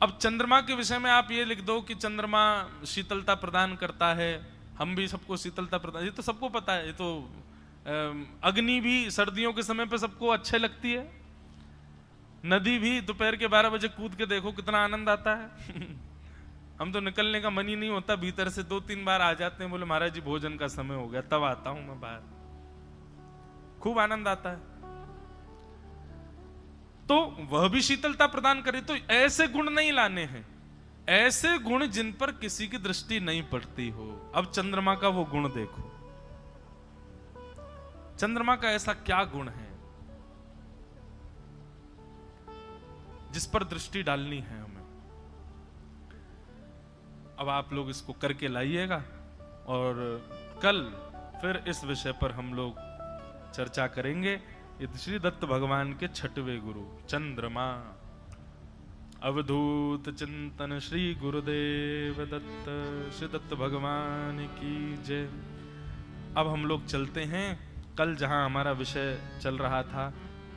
अब चंद्रमा के विषय में आप ये लिख दो कि चंद्रमा शीतलता प्रदान करता है, हम भी सबको शीतलता प्रदान, ये तो सबको पता है। ये तो अग्नि भी सर्दियों के समय पे सबको अच्छे लगती है, नदी भी दोपहर के 12 बजे कूद के देखो कितना आनंद आता है। हम तो निकलने का मन ही नहीं होता, भीतर से 2-3 बार आ जाते हैं, बोले महाराज जी भोजन का समय हो गया, तब आता हूं मैं बाहर। खूब आनंद आता है। तो वह भी शीतलता प्रदान करे। तो ऐसे गुण नहीं लाने हैं, ऐसे गुण जिन पर किसी की दृष्टि नहीं पड़ती हो। अब चंद्रमा का वो गुण देखो, चंद्रमा का ऐसा क्या गुण है जिस पर दृष्टि डालनी है हमें। अब आप लोग इसको करके लाइएगा और कल फिर इस विषय पर हम लोग चर्चा करेंगे। ये श्री दत्त भगवान के 6वें गुरु चंद्रमा। अवधूत चिंतन श्री गुरुदेव दत्त, श्री दत्त भगवान की जय। अब हम लोग चलते हैं कल जहां हमारा विषय चल रहा था,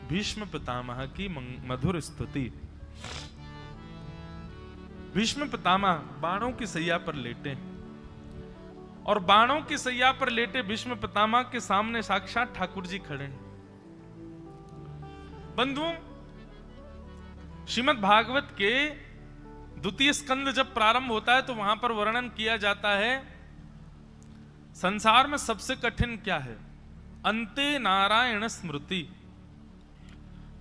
भीष्म पितामह की मधुर स्तुति। भीष्म पितामह बाणों की सैया पर लेटे और बाणों की सैया पर लेटे भीष्म पितामह के सामने साक्षात ठाकुर जी खड़े हैं। बंधुओं, श्रीमद् भागवत के द्वितीय स्कंद जब प्रारंभ होता है तो वहां पर वर्णन किया जाता है संसार में सबसे कठिन क्या है। अंते नारायण स्मृति,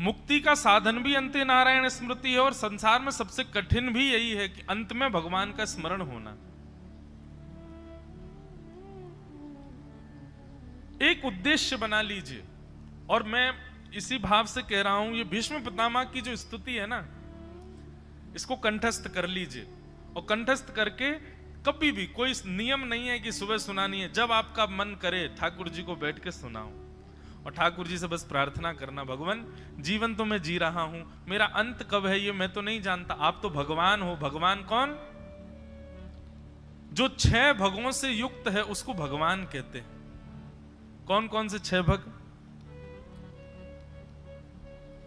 मुक्ति का साधन भी अंते नारायण स्मृति है और संसार में सबसे कठिन भी यही है कि अंत में भगवान का स्मरण होना। एक उद्देश्य बना लीजिए, और मैं इसी भाव से कह रहा हूं, ये भीष्म पितामह की जो स्तुति है ना, इसको कंठस्थ कर लीजिए। और कंठस्थ करके कभी भी, कोई नियम नहीं है कि सुबह सुनानी है, जब आपका मन करे ठाकुर जी को बैठ के सुनाओ और ठाकुर जी से बस प्रार्थना करना, भगवान जीवन तो मैं जी रहा हूं, मेरा अंत कब है ये मैं तो नहीं जानता, आप तो भगवान हो। भगवान कौन? जो 6 भगों से युक्त है उसको भगवान कहते हैं। कौन कौन से 6 भग?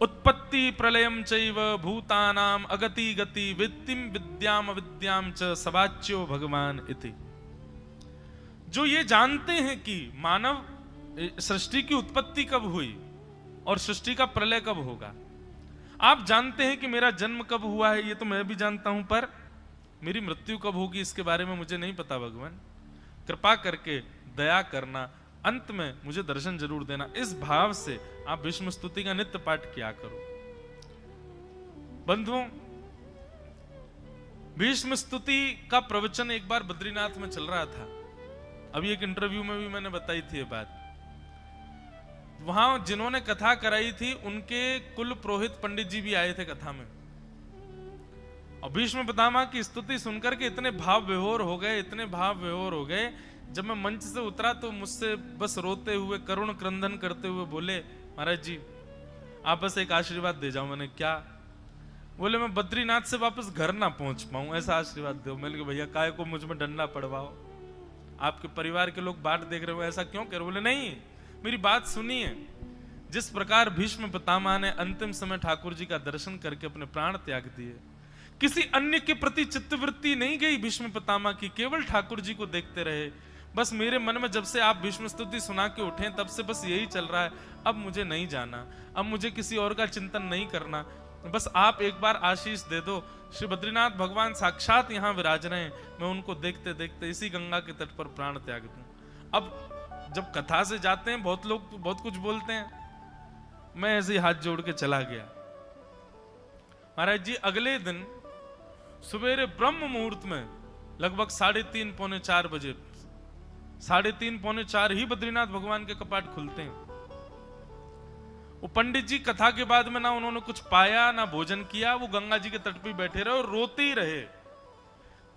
उत्पत्ति प्रलयम चैव भूतानाम अगति गति वित्तिम विद्याम अविद्याम च सवाच्यो भगवान इति। जो ये जानते हैं कि मानव सृष्टि की उत्पत्ति कब हुई और सृष्टि का प्रलय कब होगा। आप जानते हैं कि मेरा जन्म कब हुआ है, ये तो मैं भी जानता हूं, पर मेरी मृत्यु कब होगी इसके बारे में मुझे नहीं पता। भगवान कृपा करके दया करना, अंत में मुझे दर्शन जरूर देना। इस भाव से आप भीष्म स्तुति का नित्य पाठ किया करो। बंधुओं, भीष्म स्तुति का प्रवचन एक बार बद्रीनाथ में चल रहा था। अभी एक इंटरव्यू में भी मैंने बताई थी ये बात। वहां जिन्होंने कथा कराई थी उनके कुल पुरोहित पंडित जी भी आए थे कथा में, और भीष्म पितामह की स्तुति सुनकर के इतने भाव विभोर हो गए, इतने भाव विभोर हो गए। जब मैं मंच से उतरा तो मुझसे बस रोते हुए, करुण क्रंदन करते हुए बोले, महाराज जी आप बस एक आशीर्वाद दे जाओ। मैंने क्या? बोले मैं बद्रीनाथ से वापस घर ना पहुंच पाऊं, ऐसा आशीर्वाद दो। मैंने कहा भैया काय को मुझ में डंडा पड़वाओ, आपके परिवार के लोग बाट देख रहे हो, ऐसा क्यों कर? बोले नहीं, मेरी बात सुनिए। जिस प्रकार भीष्म पितामह ने अंतिम समय ठाकुर जी का दर्शन करके अपने प्राण त्याग दिए, किसी अन्य के प्रति चित्तवृत्ति नहीं गई भीष्म पितामह की, केवल ठाकुर जी को देखते रहे। बस मेरे मन में जब से आप भीष्म स्तुति सुना के उठे तब से बस यही चल रहा है, अब मुझे नहीं जाना, अब मुझे किसी और का चिंतन नहीं करना, बस आप एक बार आशीष दे दो। श्री बद्रीनाथ भगवान साक्षात यहाँ विराज रहे हैं, मैं उनको देखते देखते इसी गंगा के तट पर प्राण त्याग दूं। अब जब कथा से जाते हैं बहुत लोग बहुत कुछ बोलते हैं, मैं ऐसे ही हाथ जोड़ के चला गया। महाराज जी अगले दिन सवेरे ब्रह्म मुहूर्त में लगभग 3:30 पौने 4 बजे, 3:30 पौने 4 ही बद्रीनाथ भगवान के कपाट खुलते हैं। वो पंडित जी कथा के बाद में ना उन्होंने कुछ पाया ना भोजन किया, वो गंगा जी के तट पे बैठे रहे और रोते ही रहे।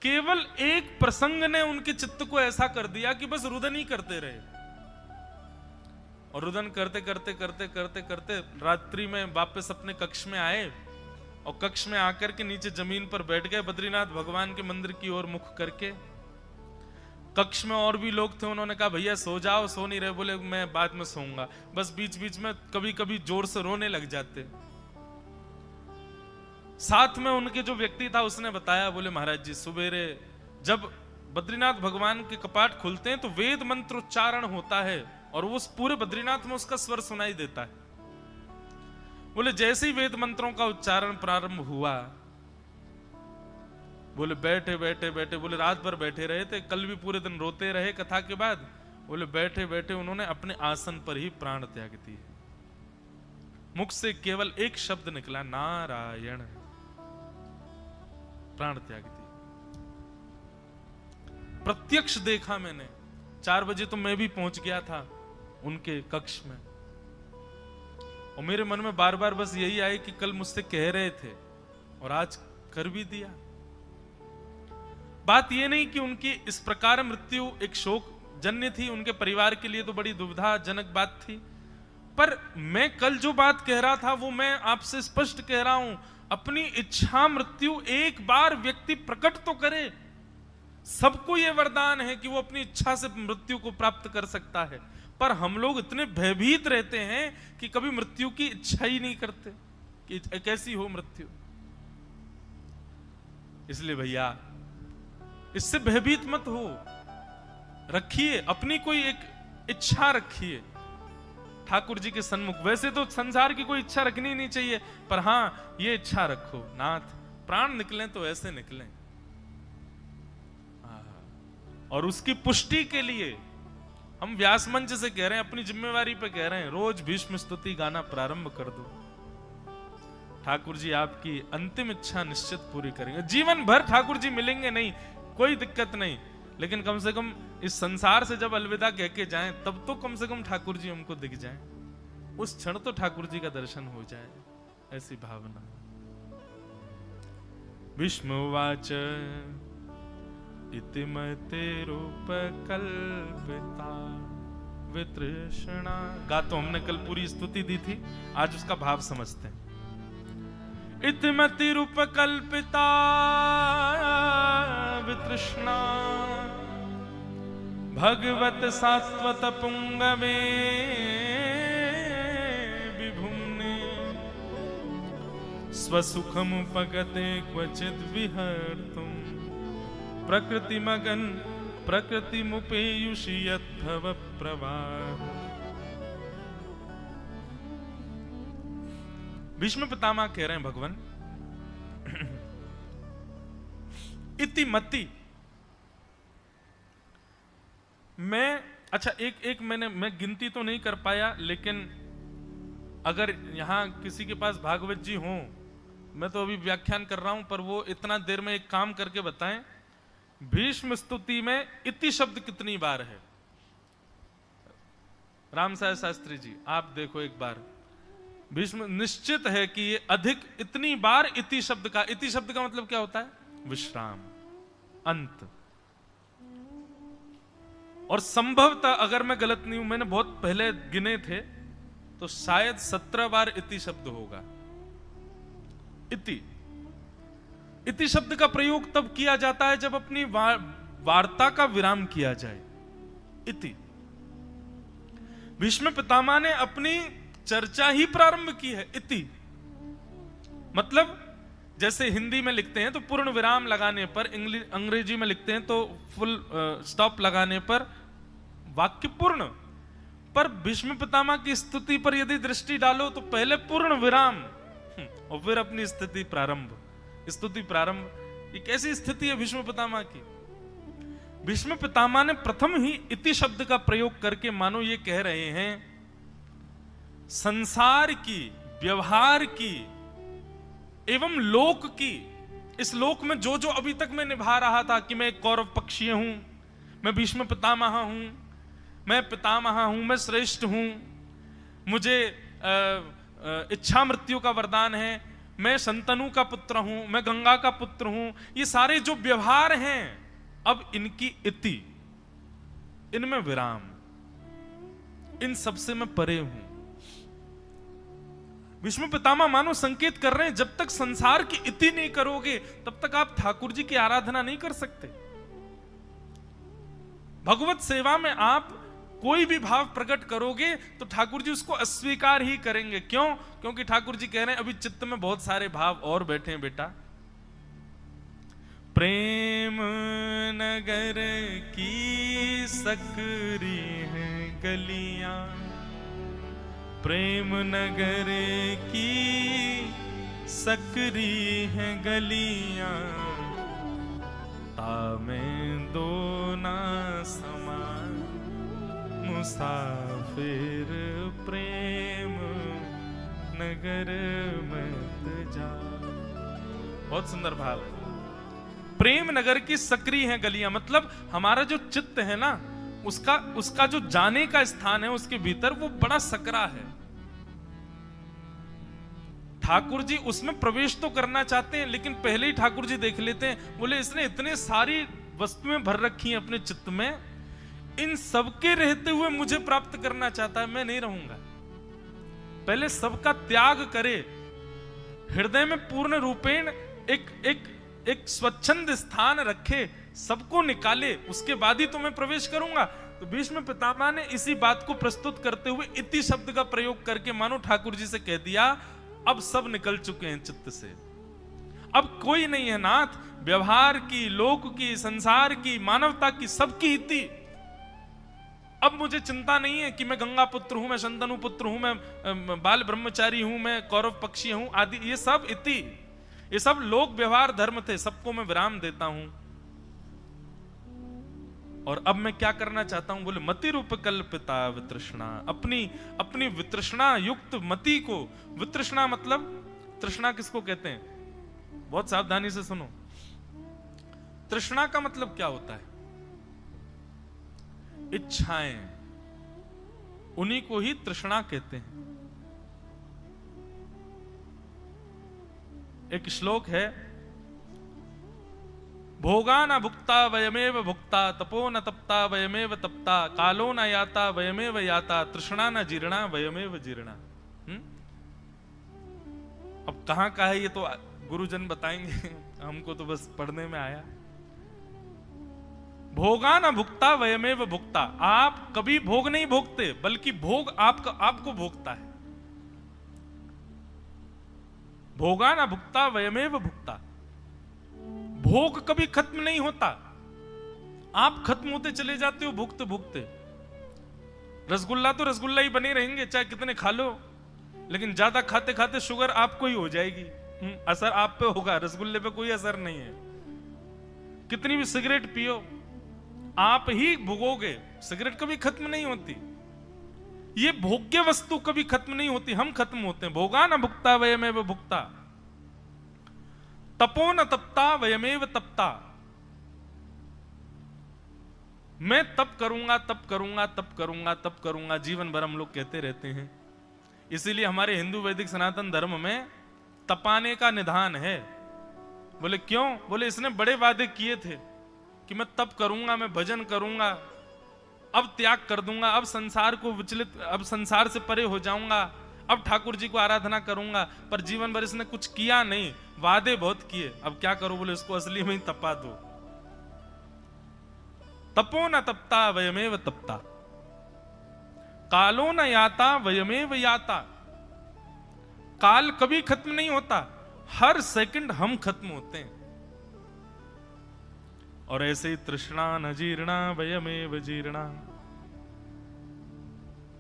केवल एक प्रसंग ने उनके चित्त को ऐसा कर दिया कि बस रुदन ही करते रहे, और रुदन करते करते करते करते करते रात्रि में वापस अपने कक्ष में आए, और कक्ष में आकर के नीचे जमीन पर बैठ गए बद्रीनाथ भगवान के मंदिर की ओर मुख करके। कक्ष में और भी लोग थे, उन्होंने कहा भैया सो जाओ, सो नहीं रहे। बोले मैं बाद में सोऊंगा। बस बीच बीच में कभी कभी जोर से रोने लग जाते। साथ में उनके जो व्यक्ति था उसने बताया, बोले महाराज जी सवेरे जब बद्रीनाथ भगवान के कपाट खुलते हैं तो वेद मंत्र उच्चारण होता है और वो पूरे बद्रीनाथ में उसका स्वर सुनाई देता है। बोले जैसे ही वेद मंत्रों का उच्चारण प्रारंभ हुआ, बोले बैठे बैठे बैठे, बोले रात भर बैठे रहे थे, कल भी पूरे दिन रोते रहे कथा के बाद। बोले बैठे बैठे उन्होंने अपने आसन पर ही प्राण त्याग दिए। मुख से केवल एक शब्द निकला, नारायण, प्राण त्याग दिए। प्रत्यक्ष देखा मैंने। 4 बजे तो मैं भी पहुंच गया था उनके कक्ष में, और मेरे मन में बार बार बस यही आए कि कल मुझसे कह रहे थे और आज कर भी दिया। बात यह नहीं कि उनकी इस प्रकार मृत्यु एक शोक जन्य थी, उनके परिवार के लिए तो बड़ी दुविधाजनक बात थी, पर मैं कल जो बात कह रहा था वो मैं आपसे स्पष्ट कह रहा हूं। अपनी इच्छा मृत्यु एक बार व्यक्ति प्रकट तो करे। सबको यह वरदान है कि वो अपनी इच्छा से मृत्यु को प्राप्त कर सकता है, पर हम लोग इतने भयभीत रहते हैं कि कभी मृत्यु की इच्छा ही नहीं करते कि कैसी हो मृत्यु। इसलिए भैया इससे भयभीत मत हो, रखिए अपनी कोई एक इच्छा रखिए ठाकुर जी के सन्मुख। वैसे तो संसार की कोई इच्छा रखनी नहीं चाहिए, पर हां ये इच्छा रखो, नाथ प्राण निकलें तो ऐसे निकलें। और उसकी पुष्टि के लिए हम व्यास मंच से कह रहे हैं, अपनी जिम्मेवारी पे कह रहे हैं, रोज भीष्म स्तुति गाना प्रारंभ कर दो। ठाकुर जी आपकी अंतिम इच्छा निश्चित पूरी करेंगे। जीवन भर ठाकुर जी मिलेंगे नहीं, कोई दिक्कत नहीं, लेकिन कम से कम इस संसार से जब अलविदा कह के जाएं तब तो कम से कम ठाकुर जी हमको दिख जाएं, उस क्षण तो ठाकुर जी का दर्शन हो जाए, ऐसी भावना। भीष्मवाच इति मते रूपकल्पिता वितृष्णा। गा तो हमने कल पूरी स्तुति दी थी, आज उसका भाव समझते हैं। इति मति रूपकल्पिता वितृष्णा भगवत सात्वत पुंगवे विभुम्ने स्वसुखमुपगते क्वचिद् विहर्तुम् प्रकृति मगन प्रकृति मुपेयुषि यद्भव प्रवाह। भीष्म पितामह कह रहे हैं भगवान इति मति। मैं गिनती तो नहीं कर पाया, लेकिन अगर यहां किसी के पास भागवत जी हो, मैं तो अभी व्याख्यान कर रहा हूं, पर वो इतना देर में एक काम करके बताएं, भीष्म स्तुति में इति शब्द कितनी बार है? राम साहब शास्त्री जी आप देखो एक बार। भीष्म निश्चित है कि ये अधिक इतनी बार इति शब्द का मतलब क्या होता है? विश्राम, अंत। और संभवतः अगर मैं गलत नहीं हूं, मैंने बहुत पहले गिने थे, तो शायद 17 बार इति शब्द होगा। इति शब्द का प्रयोग तब किया जाता है जब अपनी वार्ता का विराम किया जाए। इति। भीष्म पितामह ने अपनी चर्चा ही प्रारंभ की है। इति मतलब जैसे हिंदी में लिखते हैं तो पूर्ण विराम लगाने पर, अंग्रेजी में लिखते हैं तो फुल स्टॉप लगाने पर वाक्य पूर्ण। पर भीष्म पितामह की स्तुति पर यदि दृष्टि डालो तो पहले पूर्ण विराम और फिर अपनी स्तुति प्रारंभ। ये कैसी स्थिति है भीष्म पितामह की? भीष्म पितामह ने प्रथम ही इति शब्द का प्रयोग करके मानो ये कह रहे हैं, संसार की, व्यवहार की एवं लोक की, इस लोक में जो जो अभी तक मैं निभा रहा था कि मैं एक कौरव पक्षीय हूं, मैं भीष्म पितामह हूं, मैं पितामह हूं, मैं श्रेष्ठ हूं, मुझे इच्छा मृत्यु का वरदान है, मैं शंतनु का पुत्र हूं, मैं गंगा का पुत्र हूं, ये सारे जो व्यवहार हैं अब इनकी इति, इनमें विराम, इन सबसे मैं परे हूं। भीष्म पितामह मानो संकेत कर रहे हैं, जब तक संसार की इति नहीं करोगे तब तक आप ठाकुर जी की आराधना नहीं कर सकते। भगवत सेवा में आप कोई भी भाव प्रकट करोगे तो ठाकुर जी उसको अस्वीकार ही करेंगे। क्यों? क्योंकि ठाकुर जी कह रहे हैं अभी चित्त में बहुत सारे भाव और बैठे हैं बेटा। प्रेम नगर की सकरी है गलियां, प्रेम नगर की सकरी है गलियां, में दो ना समान, मुसाफिर प्रेम नगर मत जा। बहुत सुंदर भाव है। प्रेम नगर की सक्रिय है गलियां, मतलब हमारा जो चित्त है ना, उसका जो जाने का स्थान है उसके भीतर वो बड़ा सकरा है। ठाकुर जी उसमें प्रवेश तो करना चाहते हैं, लेकिन पहले ही ठाकुर जी देख लेते हैं, बोले इसने इतने सारी वस्तुएं भर रखी हैं अपने चित्त में, इन सबके रहते हुए मुझे प्राप्त करना चाहता है, मैं नहीं रहूंगा। पहले सबका त्याग करे, हृदय में पूर्ण रूपेण एक स्वच्छंद स्थान रखे, सबको निकाले, उसके बाद ही तो मैं प्रवेश करूंगा। तो भीष्म पितामह ने इसी बात को प्रस्तुत करते हुए इति शब्द का प्रयोग करके मानो ठाकुर जी से कह दिया, अब सब निकल चुके हैं चित्त से, अब कोई नहीं है नाथ। व्यवहार की, लोक की, संसार की, मानवता की, सबकी इति। अब मुझे चिंता नहीं है कि मैं गंगा पुत्र हूं, मैं शंतनु पुत्र हूं, मैं बाल ब्रह्मचारी हूं, मैं कौरव पक्षी हूं आदि, ये सब इति, ये सब लोक व्यवहार धर्म थे, सबको मैं विराम देता हूं। और अब मैं क्या करना चाहता हूं, बोले मति रूप कल्पिता वितृष्णा, अपनी वितृष्णा युक्त मति को, वितृष्णा मतलब तृष्णा किसको कहते हैं, बहुत सावधानी से सुनो। तृष्णा का मतलब क्या होता है, इच्छाएं, उन्हीं को ही तृष्णा कहते हैं। एक श्लोक है, भोगा न भुक्ता वयमेव भुक्ता, तपो न तप्ता वयमेव तप्ता, कालो न याता वयमेव याता, तृष्णा न जीर्णा वयमेव जीर्णा। अब कहां का है ये तो गुरुजन बताएंगे, हमको तो बस पढ़ने में आया। भोगा न भुक्ता वयमेव भुक्ता, आप कभी भोग नहीं भोगते, बल्कि भोग आपको भोगता है। भोगा न भुक्ता वयमेव भुक्ता, भोग कभी खत्म नहीं होता, आप खत्म होते चले जाते हो भुगते भुगते। रसगुल्ला तो रसगुल्ला ही बने रहेंगे, चाहे कितने खा लो, लेकिन ज्यादा खाते खाते शुगर आपको ही हो जाएगी, असर आप पे होगा, रसगुल्ले पे कोई असर नहीं है। कितनी भी सिगरेट पियो, आप ही भोगोगे, सिगरेट कभी खत्म नहीं होती। ये भोग्य वस्तु कभी खत्म नहीं होती, हम खत्म होते हैं। भोगा न भुक्ता वयमेव भुक्ता, तपो न तप्ता वयमेव तप्ता, मैं तप करूंगा तप करूंगा तप करूंगा तप करूंगा, जीवन भर हम लोग कहते रहते हैं। इसीलिए हमारे हिंदू वैदिक सनातन धर्म में तपाने का निधान है। बोले क्यों, बोले इसने बड़े वादे किए थे कि मैं तप करूंगा, मैं भजन करूंगा, अब त्याग कर दूंगा, अब संसार को विचलित, अब संसार से परे हो जाऊंगा, अब ठाकुर जी को आराधना करूंगा, पर जीवन भर इसने कुछ किया नहीं, वादे बहुत किए, अब क्या करो, बोले इसको असली में ही तपा दो। तपो न तप्ता वयमेव तप्ता, कालो न याता वयमेव याता, काल कभी खत्म नहीं होता, हर सेकंड हम खत्म होते हैं। और ऐसे ही तृष्णा न जीर्णा वयमेव जीर्णा,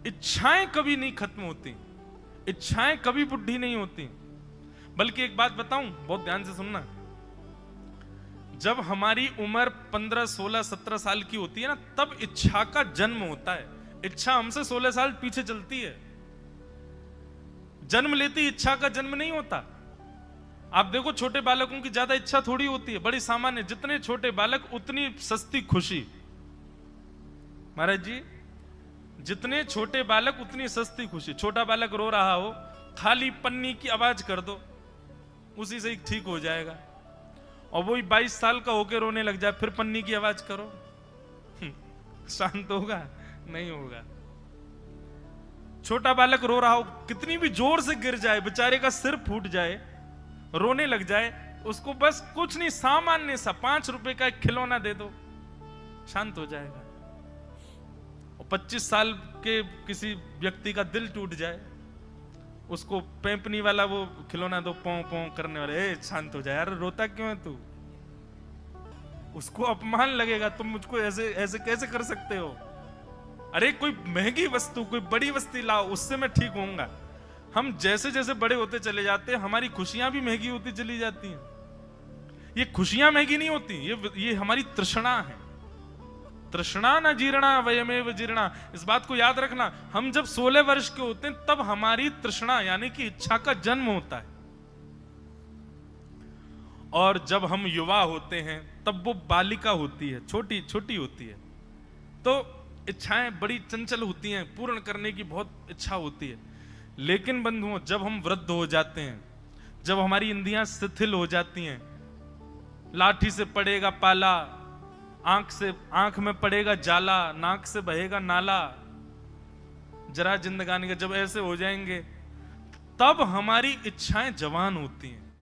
इच्छाएं कभी नहीं खत्म होती, इच्छाएं कभी बुढ़ी नहीं होती। बल्कि एक बात बताऊं, बहुत ध्यान से सुनना, जब हमारी उम्र 15, 16, 17 साल की होती है ना, तब इच्छा का जन्म होता है। इच्छा हमसे 16 साल पीछे चलती है, जन्म लेती इच्छा का जन्म नहीं होता। आप देखो छोटे बालकों की ज्यादा इच्छा थोड़ी होती है, बड़ी सामान्य, जितने छोटे बालक उतनी सस्ती खुशी। महाराज जी, जितने छोटे बालक उतनी सस्ती खुशी। छोटा बालक रो रहा हो, खाली पन्नी की आवाज कर दो, उसी से ठीक हो जाएगा। और वही 22 साल का होके रोने लग जाए, फिर पन्नी की आवाज करो, शांत होगा? नहीं होगा। छोटा बालक रो रहा हो, कितनी भी जोर से गिर जाए, बेचारे का सिर फूट जाए, रोने लग जाए, उसको बस कुछ नहीं, सामान्य सा 5 रुपए का एक खिलौना दे दो, शांत हो जाएगा। और 25 साल के किसी व्यक्ति का दिल टूट जाए, उसको पेंपनी वाला वो खिलौना दो, पों पों करने वाले, शांत हो जाए, यार रोता क्यों है तू? उसको अपमान लगेगा, तुम मुझको ऐसे ऐसे कैसे कर सकते हो? अरे कोई महंगी वस्तु, कोई बड़ी वस्तु लाओ, उससे मैं ठीक होऊंगा। हम जैसे जैसे बड़े होते चले जाते हैं, हमारी खुशियां भी महंगी होती चली जाती हैं। ये खुशियां महंगी नहीं होती, ये हमारी तृष्णा है। तृष्णा न जीर्णा वयमेव जीर्णा, इस बात को याद रखना। हम जब 16 वर्ष के होते हैं तब हमारी तृष्णा यानी कि इच्छा का जन्म होता है, और जब हम युवा होते हैं तब वो बालिका होती है, छोटी छोटी होती है। तो इच्छाएं बड़ी चंचल होती हैं, पूर्ण करने की बहुत इच्छा होती है। लेकिन बंधुओं, जब हम वृद्ध हो जाते हैं, जब हमारी इंद्रियां शिथिल हो जाती हैं, लाठी से पड़ेगा पाला, आंख में पड़ेगा जाला, नाक से बहेगा नाला, जरा जिंदगानी का जब ऐसे हो जाएंगे, तब हमारी इच्छाएं जवान होती हैं।